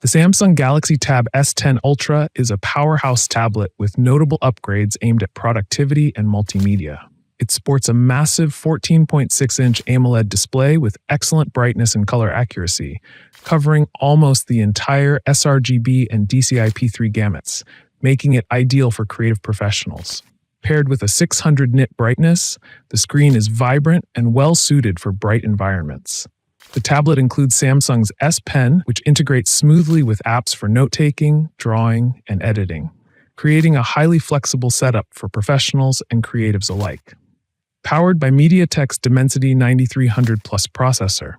The Samsung Galaxy Tab S10 Ultra is a powerhouse tablet with notable upgrades aimed at productivity and multimedia. It sports a massive 14.6-inch AMOLED display with excellent brightness and color accuracy, covering almost the entire sRGB and DCI-P3 gamuts, making it ideal for creative professionals. Paired with a 600 nit brightness, the screen is vibrant and well-suited for bright environments. The tablet includes Samsung's S Pen, which integrates smoothly with apps for note-taking, drawing, and editing, creating a highly flexible setup for professionals and creatives alike. Powered by MediaTek's Dimensity 9300 Plus processor,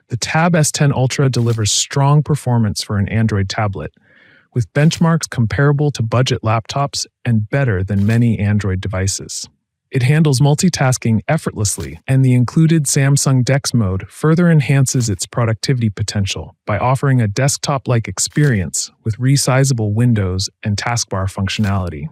the Tab S10 Ultra delivers strong performance for an Android tablet, with benchmarks comparable to budget laptops and better than many Android devices. It handles multitasking effortlessly, and the included Samsung DeX mode further enhances its productivity potential by offering a desktop-like experience with resizable windows and taskbar functionality.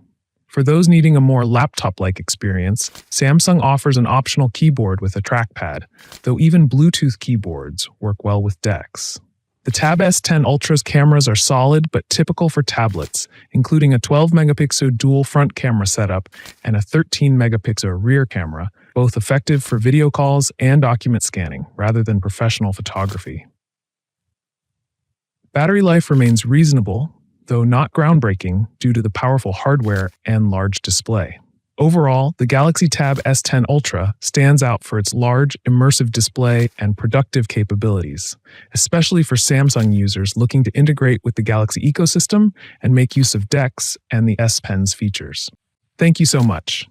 For those needing a more laptop-like experience, Samsung offers an optional keyboard with a trackpad, though even Bluetooth keyboards work well with DeX. The Tab S10 Ultra's cameras are solid but typical for tablets, including a 12-megapixel dual front camera setup and a 13-megapixel rear camera, both effective for video calls and document scanning rather than professional photography. Battery life remains reasonable, though not groundbreaking due to the powerful hardware and large display. Overall, the Galaxy Tab S10 Ultra stands out for its large, immersive display and productive capabilities, especially for Samsung users looking to integrate with the Galaxy ecosystem and make use of DeX and the S Pen's features. Thank you so much.